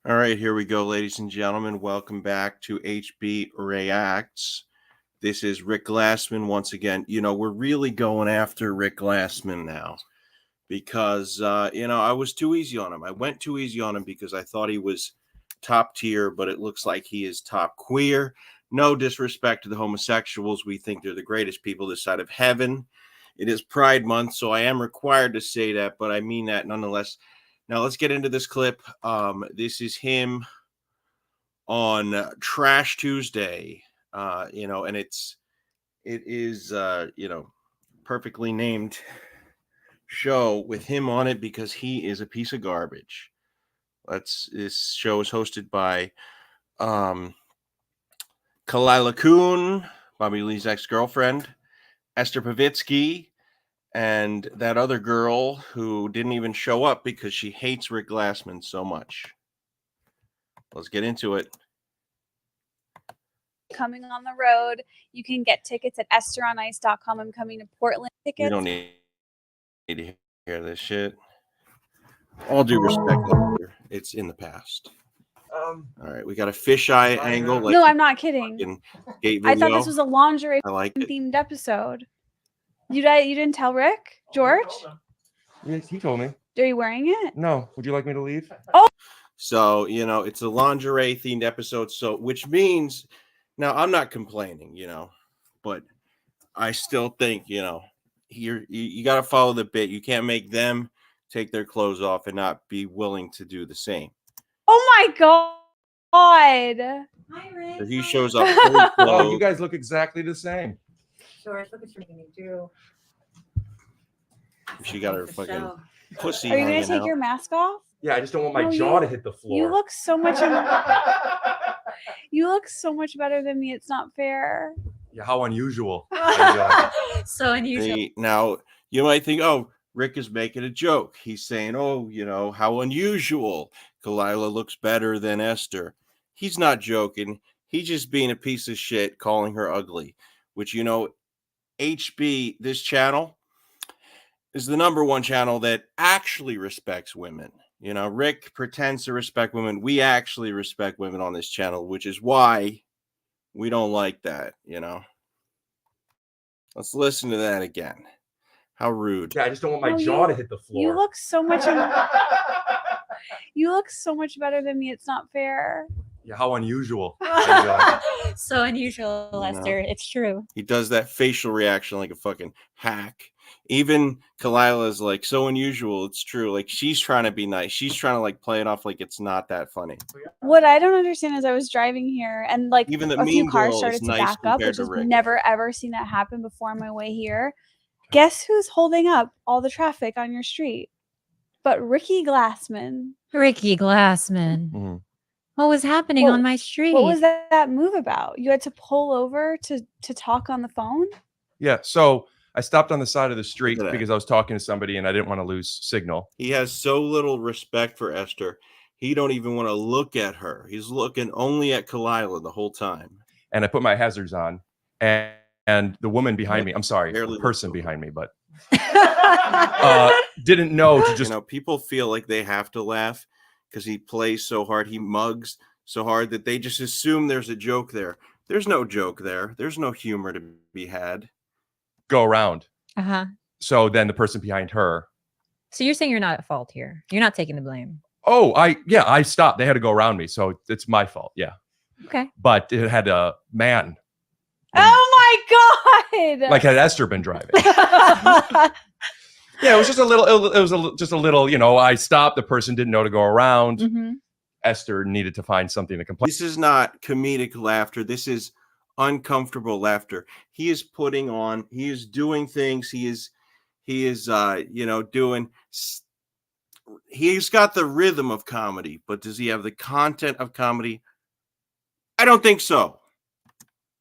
All right, here we go, ladies and gentlemen. Welcome back to HB Reacts. This is Rick Glassman once again. We're really going after Rick Glassman now because, I was too easy on him. I went too easy on him because I thought he was top tier, but it looks like he is top queer. No disrespect to the homosexuals. We think they're the greatest people this side of heaven. It is Pride Month, so I am required to say that, but I mean that nonetheless. Now let's get into this clip. This is him on Trash Tuesday, and it is perfectly named show with him on it because he is a piece of garbage. This show is hosted by Kalila Kuhn, Bobby Lee's ex-girlfriend, Esther Pavitsky, and that other girl who didn't even show up because she hates Rick Glassman so much. Let's get into it. Coming on the road, you can get tickets at EstherOnIce.com. I'm coming to Portland. Tickets. You don't need to hear this shit. All due respect, it's in the past. All right, we got a fisheye angle. No, I'm not kidding. I thought this was a lingerie themed episode. You didn't tell Rick? George? Yes, he told me. Are you wearing it? No. Would you like me to leave? Oh. So, it's a lingerie themed episode. So, which means, now I'm not complaining, but I still think, you got to follow the bit. You can't make them take their clothes off and not be willing to do the same. Oh my God. Hi, Rick. So he shows up. Oh, you guys look exactly the same. George, look what you're making me do. She got her fucking pussy. Are you going to take your mask off? Yeah, I just don't want my jaw to hit the floor. You look so much. You look so much better than me. It's not fair. Yeah, how unusual. So unusual. Now, you might think, oh, Rick is making a joke. He's saying, oh, how unusual. Kalila looks better than Esther. He's not joking. He's just being a piece of shit, calling her ugly, which, HB, this channel, is the #1 channel that actually respects women. Rick pretends to respect women. We actually respect women on this channel, which is why we don't like that, Let's listen to that again. How rude. Yeah, I just don't want my jaw to hit the floor. You look so much. You look so much better than me. It's not fair. Yeah, how unusual. So unusual, Esther. It's true. He does that facial reaction like a fucking hack. Even Kalila's like, so unusual. It's true. Like, she's trying to be nice. She's trying to play it off like it's not that funny. What I don't understand is I was driving here and even the a few cars girl started to nice back up, which to has Rick. never ever seen that happen before on my way here. Guess who's holding up all the traffic on your street? But Ricky Glassman. Ricky Glassman. Mm-hmm. What was happening on my street? What was that move about? You had to pull over to talk on the phone? Yeah, so I stopped on the side of the street because I was talking to somebody and I didn't want to lose signal. He has so little respect for Esther. He don't even want to look at her. He's looking only at Kalila the whole time. And I put my hazards on and the woman behind me, I'm sorry, the person behind me, but didn't know to just... people feel like they have to laugh because he plays so hard. He mugs so hard that they just assume there's a joke there. There's no joke there. There's no humor to be had. Go around. Uh-huh. So then the person behind her. So you're saying you're not at fault here. You're not taking the blame. Oh, I stopped. They had to go around me. So it's my fault. Yeah. Okay. But it had a man. Oh my God. Like had Esther been driving. Yeah, it was just a little, I stopped. The person didn't know to go around. Mm-hmm. Esther needed to find something to complain. This is not comedic laughter. This is uncomfortable laughter. He is doing things. He's got the rhythm of comedy, but does he have the content of comedy? I don't think so.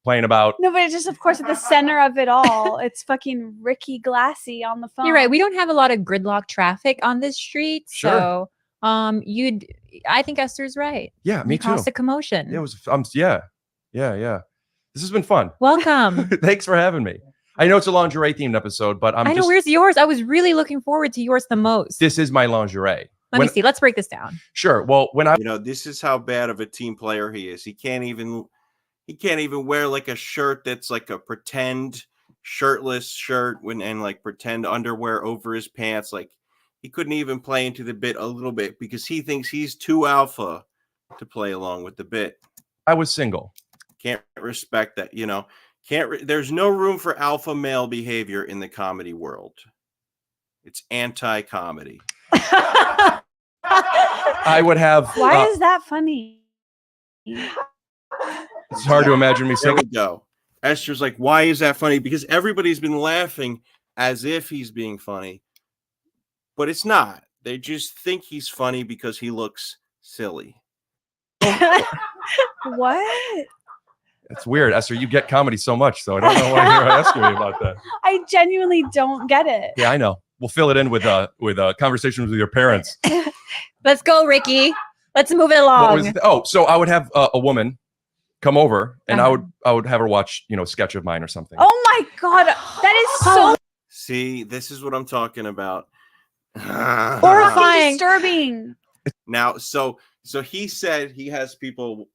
Playing about. No, but it's just, of course, at the center of it all, it's fucking Ricky Glassy on the phone. You're right. We don't have a lot of gridlock traffic on this street. Sure. So I think Esther's right. Yeah, me too. Caused a commotion. It was, yeah. This has been fun. Welcome. Thanks for having me. I know it's a lingerie themed episode, but I know, where's yours? I was really looking forward to yours the most. This is my lingerie. Let me see. Let's break this down. Sure. Well, when I this is how bad of a team player he is. He can't even wear like a shirt that's like a pretend shirtless shirt and like pretend underwear over his pants. Like he couldn't even play into the bit a little bit because he thinks he's too alpha to play along with the bit. I was single. Can't respect that, there's no room for alpha male behavior in the comedy world. It's anti-comedy. I would have. Why is that funny? It's hard to imagine me There single. we go. Esther's like, why is that funny? Because everybody's been laughing as if he's being funny, but it's not. They just think he's funny because he looks silly. What? It's weird, Esther. You get comedy so much, so I don't know why you're asking me about that. I genuinely don't get it. Yeah, I know. We'll fill it in with conversations with your parents. Let's go, Ricky. Let's move it along. So I would have a woman come over, and I would have her watch, a sketch of mine or something. Oh my God, that is so See, this is what I'm talking about. Horrifying. disturbing. Now, so he said he has people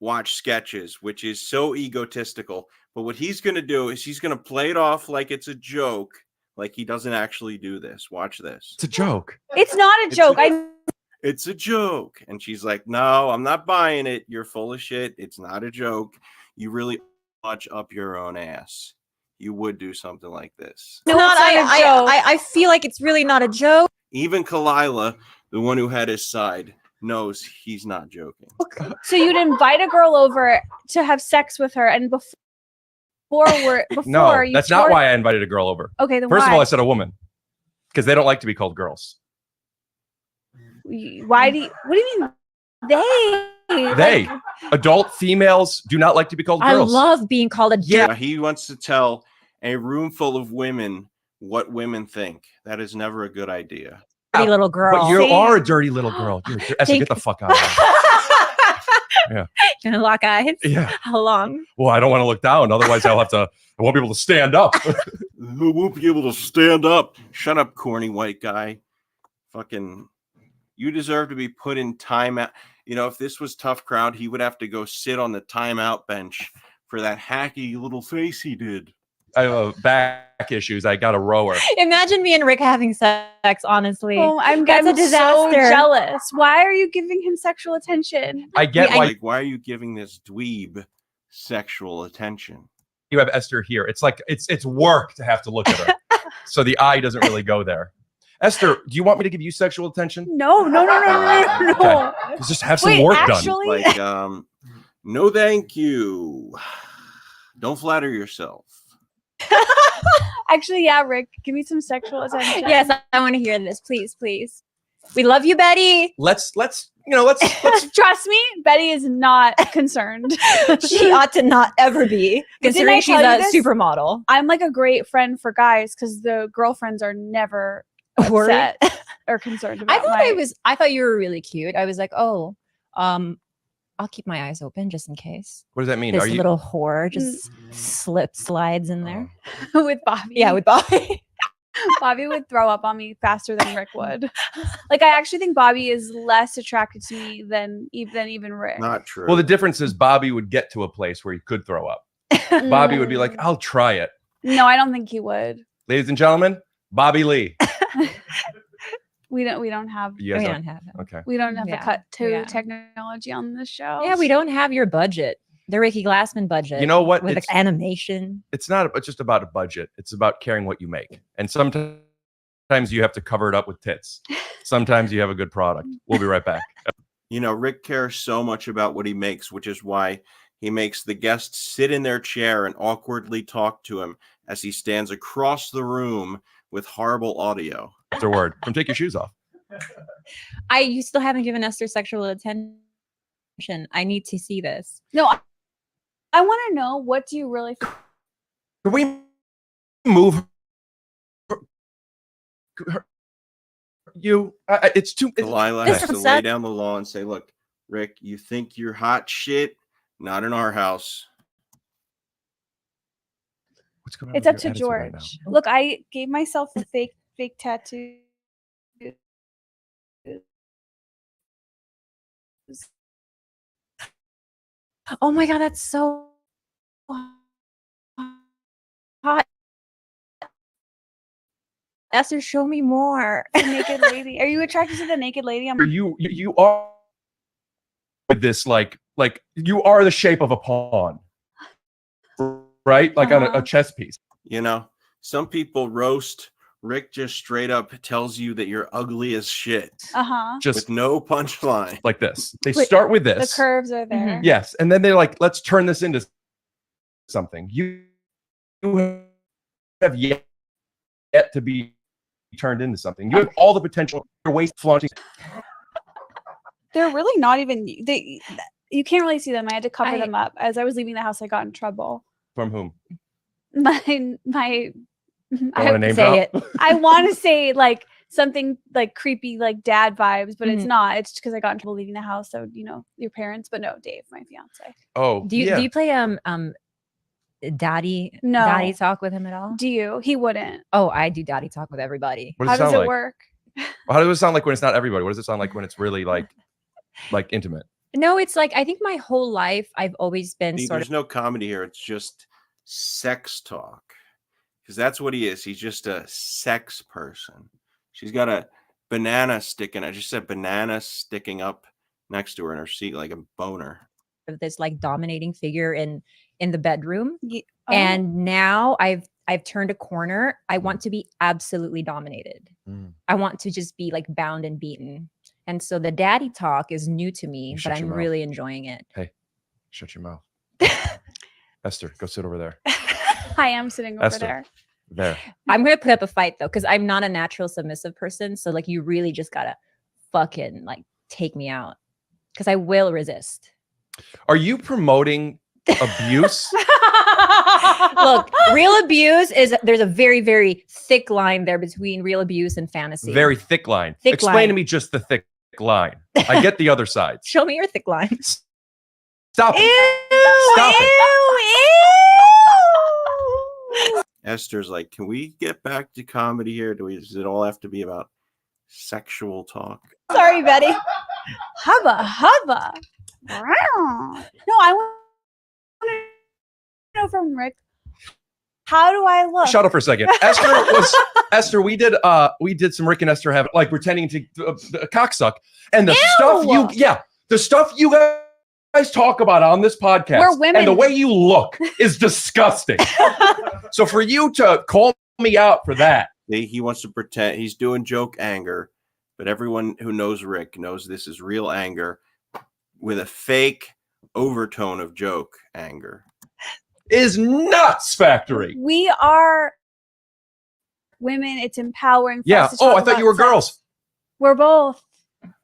watch sketches, which is so egotistical. But what he's going to do is he's going to play it off like it's a joke, like he doesn't actually do this. Watch this. It's a joke. It's not a joke. It's a joke. And she's like, no, I'm not buying it. You're full of shit. It's not a joke. You really much up your own ass. You would do something like this. No, it's not a joke. I feel like it's really not a joke. Even Kalila, the one who had his side, knows he's not joking. So you'd invite a girl over to have sex with her, and before No, that's not why I invited a girl over. Okay, then First why? of all, I said a woman because they don't like to be called girls. Why do you? What do you mean? They adult females do not like to be called girls. I love being called a Yeah, he wants to tell a room full of women what women think. That is never a good idea. dirty little girl. But you are a dirty little girl. Esther, get the fuck out of here. Yeah. Gonna lock eyes? Yeah. How long? Well, I don't want to look down. Otherwise, I won't be able to stand up. Who won't be able to stand up? Shut up, corny white guy. Fucking, you deserve to be put in timeout. If this was Tough Crowd, he would have to go sit on the timeout bench for that hacky little face he did. I have back issues. I got a rower. Imagine me and Rick having sex, honestly. Oh, I'm That's a so disaster. jealous. Why are you giving him sexual attention? I get why are you giving this dweeb sexual attention? You have Esther here. It's like it's work to have to look at her. So the eye doesn't really go there. Esther, do you want me to give you sexual attention? No. Okay. Just have some work done. Like, no, thank you. Don't flatter yourself. Actually, yeah, Rick, give me some sexual attention. Yes, I want to hear this. Please. We love you, Betty. Let's Trust me, Betty is not concerned. She ought to not ever be, considering she's a supermodel. I'm like a great friend for guys because the girlfriends are never upset or concerned about I thought you were really cute. I was like, I'll keep my eyes open just in case. What does that mean? This little whore just slides in there. with Bobby. Yeah, with Bobby. Bobby would throw up on me faster than Rick would. Like, I actually think Bobby is less attracted to me than even Rick. Not true. Well, the difference is Bobby would get to a place where he could throw up. Bobby would be like, I'll try it. No, I don't think he would. Ladies and gentlemen, Bobby Lee. We don't have. You guys We don't have it. Okay. We don't have the cut to Yeah. technology on this show. Yeah, we don't have your budget. The Ricky Glassman budget. You know what? With animation. It's not just about a budget. It's about caring what you make. And sometimes you have to cover it up with tits. Sometimes you have a good product. We'll be right back. Rick cares so much about what he makes, which is why he makes the guests sit in their chair and awkwardly talk to him as he stands across the room with horrible audio. Afterward, come take your shoes off. You still haven't given Esther sexual attention. I need to see this. No, I want to know, what do you really think? Can we move her? It's too. Delilah has to lay down the law and say, look, Rick, you think you're hot shit? Not in our house. What's going on? It's up to George. Right, look, I gave myself a fake tattoo. Oh my god, that's so hot. Esther, show me more. The naked lady. Are you attracted to the naked lady? You are with this like you are the shape of a pawn, right? Like on a chess piece. You know, some people roast. Rick just straight up tells you that you're ugly as shit Just with no punchline. like this. They Wait, start with The this. curves are there. Yes, and then they're like, let's turn this into something. You have yet to be turned into something. You have all the potential. You're waste flaunting. They're really not even. You can't really see them. I had to cover I- them up. As I was leaving the house, I got in trouble. From whom? My. I want to name say drop. it. I want to say like something like creepy, like dad vibes, but it's not. It's because I got in trouble leaving the house. So your parents, but no, Dave, my fiance. Oh, Do you play daddy talk with him at all? Do you? He wouldn't. Oh, I do daddy talk with everybody. What How does it does sound it like? work? How does it sound like when it's not everybody? What does it sound like when it's really like intimate? No, it's like I think my whole life I've always been See, sort there's of no comedy here. It's just sex talk. Because that's what he is. He's just a sex person. She's got a banana sticking. I just said banana sticking up next to her in her seat like a boner. this like dominating figure in the bedroom. Oh. And now I've turned a corner. I want to be absolutely dominated. I want to just be like bound and beaten. And so the daddy talk is new to me, You but shut your I'm mouth. really enjoying it. Hey, shut your mouth. Esther, go sit over there. I am sitting over Esther. there. There. I'm gonna put up a fight though, because I'm not a natural submissive person. So like you really just gotta fucking like take me out. Because I will resist. Are you promoting abuse? Look, real abuse there's a very, very thick line there between real abuse and fantasy. Very thick line. Thick Explain line. to me just the thick line. I get the other sides. Show me your thick line. Stop it. Ew, Stop ew. Esther's like, can we get back to comedy here? Does it all have to be about sexual talk? Sorry, Betty. Hubba. No, I want to know from Rick. How do I look? Shut up for a second. Esther, we did some Rick and Esther have like pretending to cocksuck. And the stuff you guys talk about on this podcast We're women. and the way you look is disgusting. So for you to call me out for that. He wants to pretend he's doing joke anger, but everyone who knows Rick knows this is real anger with a fake overtone of joke anger. Is nuts factory. We are women. It's empowering. For Yeah. us to Oh, talk I thought you were about sex. girls. We're both.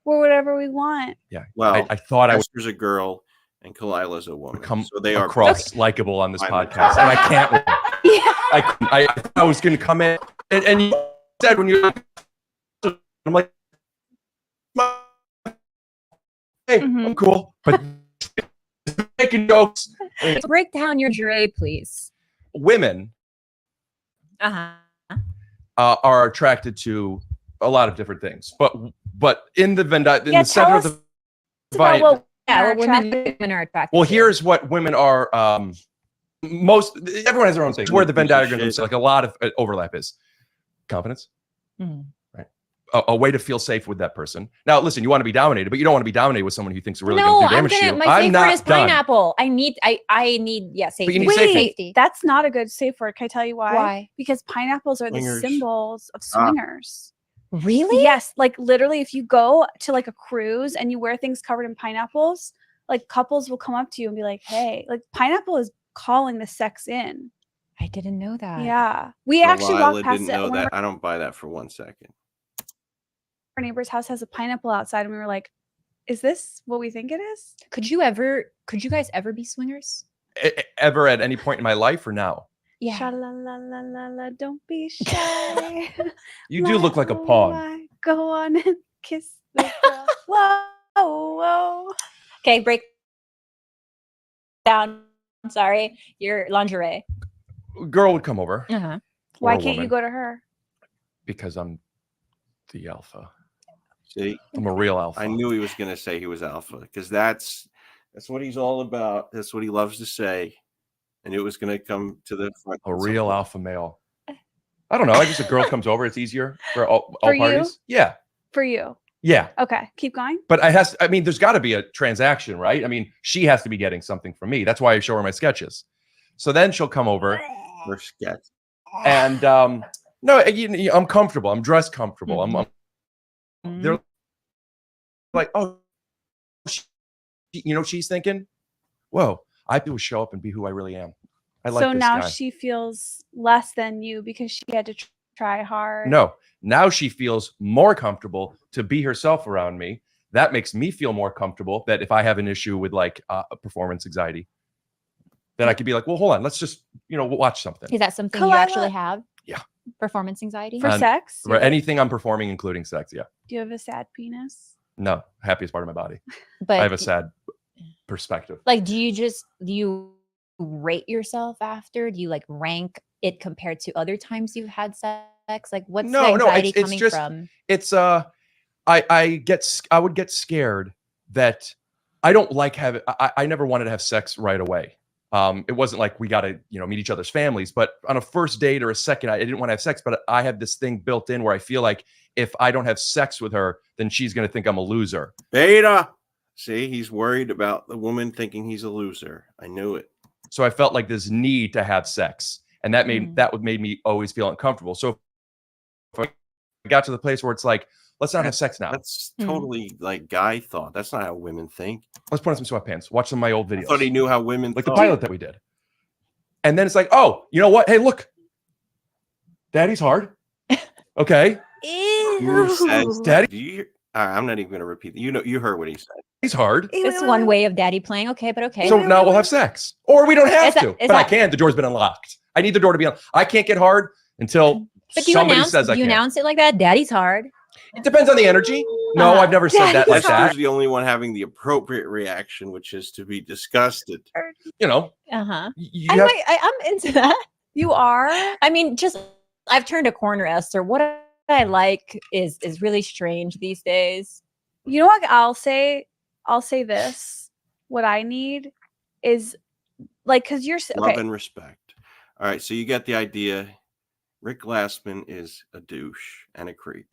We're whatever we want. Yeah. Well, I thought I would Esther's a girl and Kalila's a woman. come So they are across likable on this Finally. podcast, and I can't. Yeah. I was going to come in, and you said when you're, I'm like, hey, I'm cool, but making jokes. Break down your Dre, please. Women Uh-huh. are attracted to a lot of different things, but in the Venn in Yeah, the center tell of the us about Venn. what Yeah, are well, attracted- women are attracted. Well, to. here's what women are. Everyone has their own thing. Where the Venn Piece of diagram, shit. like a lot of overlap is confidence. Mhm. Right. A way to feel safe with that person. Now, listen, you want to be dominated, but you don't want to be dominated with someone who thinks really No, going to do I'm damage to gonna. you. My I'm safe not word is done. pineapple. I need safety. you need Wait, safety. that's not a good safe word. Can I tell you why? Why? Because pineapples are Swingers. the symbols of Ah. swingers. Really? Yes, like literally, if you go to like a cruise and you wear things covered in pineapples, like couples will come up to you and be like, "Hey, like pineapple is calling the sex in." I didn't know that. Yeah, we actually Delilah walked past didn't it. know One of that. I don't buy that for 1 second. our neighbor's house has a pineapple outside, and we were like, "Is this what we think it is?" Could you guys ever be swingers? Ever at any point in my life or now? Yeah. Sha-la-la-la-la-la, don't be shy. You do look like a pawn. Why? Go on and kiss the girl. Whoa. Okay, break down. Sorry, your lingerie. Girl would come over. Uh-huh. Why or a can't you woman, go to her? Because I'm the alpha. See, I'm a real alpha. I knew he was going to say he was alpha because that's what he's all about. That's what he loves to say, and it was going to come to the front. A real alpha male. I don't know. I guess a girl comes over. It's easier for all For you? parties. Yeah. For you. Yeah. Okay. Keep going. But I mean, there's got to be a transaction, right? I mean, she has to be getting something from me. That's why I show her my sketches. So then she'll come over Or sketch. and no, I'm comfortable. I'm dressed comfortable. They're like, oh, she's thinking, whoa, I have to show up and be who I really am. I like So this now guy. she feels less than you because she had to try hard. No, now she feels more comfortable to be herself around me. That makes me feel more comfortable that if I have an issue with like performance anxiety, then I could be like, well, hold on, let's just, watch something. Is that something you Kalila. actually have? Yeah. Performance anxiety? For sex? For anything I'm performing, including sex. Yeah. Do you have a sad penis? No, happiest part of my body. But I have a sad perspective. like, do you rate yourself after? Do you like rank it compared to other times you've had sex? Like, what's the anxiety it's coming just, from? It's I would get scared that I don't like having. I never wanted to have sex right away. It wasn't like we got to meet each other's families, but on a first date or a second, I didn't want to have sex. But I have this thing built in where I feel like if I don't have sex with her, then she's going to think I'm a loser. Beta. See, he's worried about the woman thinking he's a loser. I knew it. So I felt like this need to have sex, and that made me always feel uncomfortable. So if I got to the place where it's like, let's not have sex now. That's totally like guy thought. That's not how women think. Let's put on some sweatpants. Watch some of my old videos. I thought he knew how women like thought. the pilot that we did. And then it's like, oh, you know what? Hey, look, daddy's hard. Okay. Who says Daddy? Do you hear? I'm not even going to repeat. You heard what he said. He's hard. It's one way of daddy playing. Okay, but okay. So now we'll have sex. Or we don't have to. But I that- can. The door's been unlocked. I need the door to be unlocked. I can't get hard until But do you somebody announce, says I do you can. announce it like that? Daddy's hard. It depends on the energy. No, I've never said that like Esther's that. the only one having the appropriate reaction, which is to be disgusted. Uh-huh. You have, I'm into that. You are? I mean, I've turned a corner, Esther. What I like is really strange these days. You know what I'll say? I'll say this. What I need is like, because you're Love okay. and respect. All right, so you get the idea. Rick Glassman is a douche and a creep.